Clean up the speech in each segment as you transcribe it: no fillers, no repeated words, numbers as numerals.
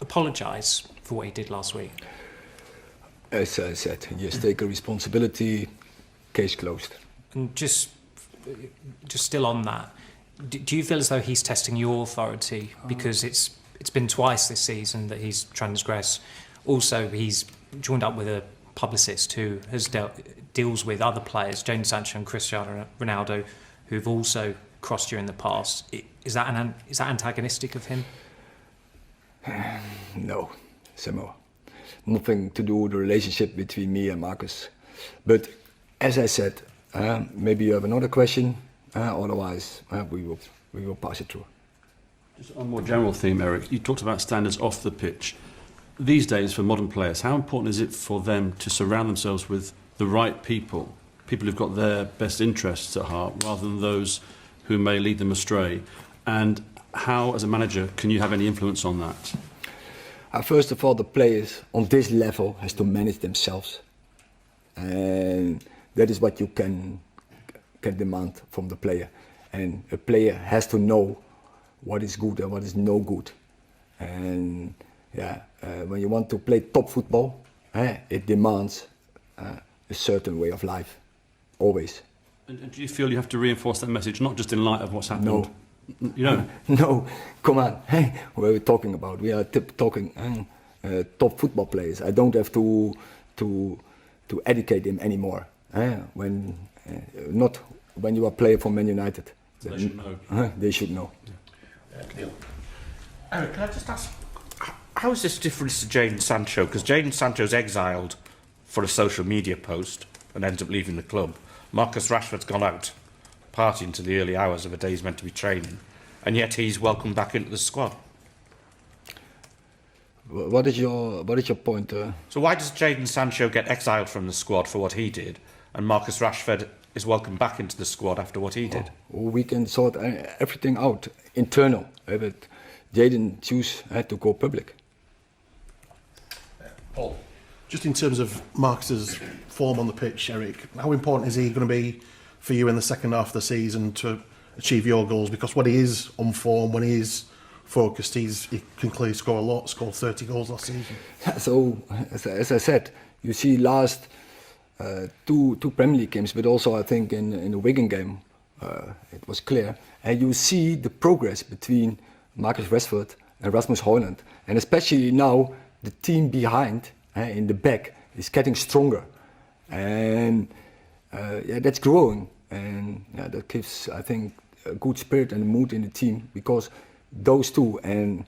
apologise for what he did last week? As I said, yes, take a responsibility, case closed. And just still on that, do you feel as though he's testing your authority? Because it's been twice this season that he's transgressed. Also, he's joined up with a publicist who has deals with other players, Jadon Sancho and Cristiano Ronaldo, who've also crossed you in the past. Is that antagonistic of him? No, Samo. Nothing to do with the relationship between me and Marcus. But as I said, maybe you have another question. Otherwise, we will pass it through. Just on a more general theme, Eric, you talked about standards off the pitch. These days, for modern players, how important is it for them to surround themselves with the right people who've got their best interests at heart, rather than those who may lead them astray? And how, as a manager, can you have any influence on that? First of all, the players on this level has to manage themselves, and that is what you can demand from the player. And a player has to know what is good and what is no good. And when you want to play top football, it demands a certain way of life, always. And do you feel you have to reinforce that message, not just in light of what's happened? No. You don't? No, come on. Hey, what are we talking about? We are talking top football players. I don't have to educate them anymore. Not when you are a player for Man United. So they should know. They should know. Yeah. Eric, can I just ask, how is this different to Jadon Sancho? Because Jadon Sancho's exiled for a social media post and ends up leaving the club. Marcus Rashford's gone out partying to the early hours of a day he's meant to be training, and yet he's welcomed back into the squad. What is your point? So why does Jadon Sancho get exiled from the squad for what he did, and Marcus Rashford is welcomed back into the squad after what he did? We can sort everything out internal, but Jadon chose to go public. Paul, just in terms of Marcus's form on the pitch, Eric, how important is he going to be for you in the second half of the season to achieve your goals? Because when he is on form, when he is focused, he can clearly score a lot, scored 30 goals last season. So, as I said, you see last two Premier League games, but also I think in the Wigan game, it was clear. And you see the progress between Marcus Rashford and Rasmus Højlund. And especially now, the team behind, in the back, is getting stronger. And that's growing. And that gives, I think, a good spirit and mood in the team, because those two, and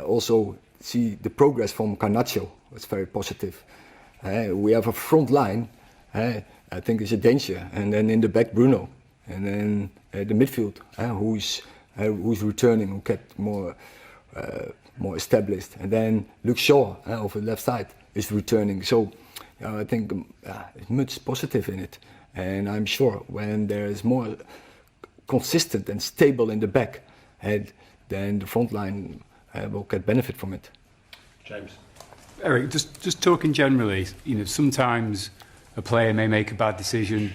also see the progress from Garnacho, it's very positive. We have a front line, I think it's a danger, and then in the back Bruno, and then the midfield, who's returning, who get more established, and then Luke Shaw over the left side is returning. So I think it's much positive in it, and I'm sure when there is more consistent and stable in the back, then the front line will get benefit from it. James. Eric, just talking generally, sometimes a player may make a bad decision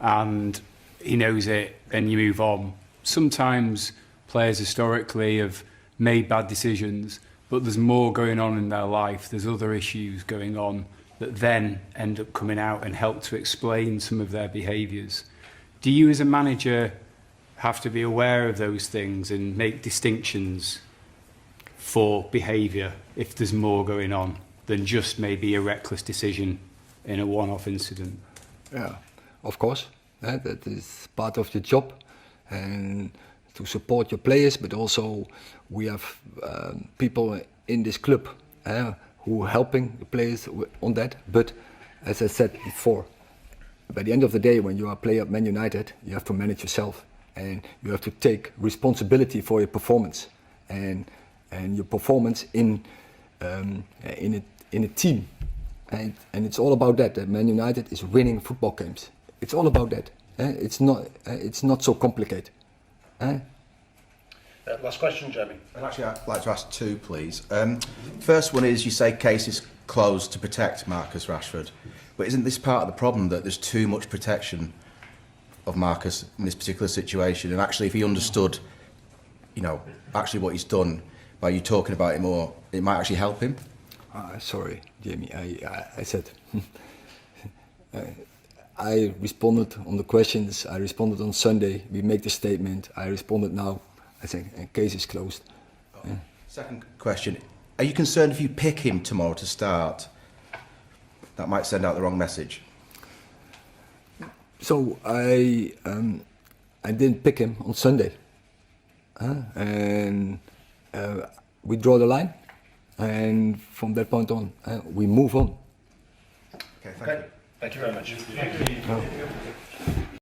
and he knows it and you move on. Sometimes players historically have made bad decisions, but there's more going on in their life, there's other issues going on that then end up coming out and help to explain some of their behaviours. Do you as a manager have to be aware of those things and make distinctions for behaviour if there's more going on than just maybe a reckless decision in a one-off incident? Yeah, of course. That is part of the job, and to support your players, but also we have people in this club who are helping the players on that. But as I said before, by the end of the day, when you are a player at Man United, you have to manage yourself, and you have to take responsibility for your performance and your performance in a team, and it's all about that. That Man United is winning football games. It's all about that. It's not so complicated. Last question, Jamie. And actually, I'd like to ask two, please. First one is, you say case is closed to protect Marcus Rashford, but isn't this part of the problem, that there's too much protection of Marcus in this particular situation? And actually, if he understood, actually what he's done, by you talking about it more, it might actually help him? Sorry, Jamie. I said I responded on the questions. I responded on Sunday. We make the statement. I responded now. I think case is closed. Yeah. Second question: are you concerned if you pick him tomorrow to start, that might send out the wrong message? So I didn't pick him on Sunday, and we draw the line, and from that point on, we move on. Okay, thank you. Thank you very much.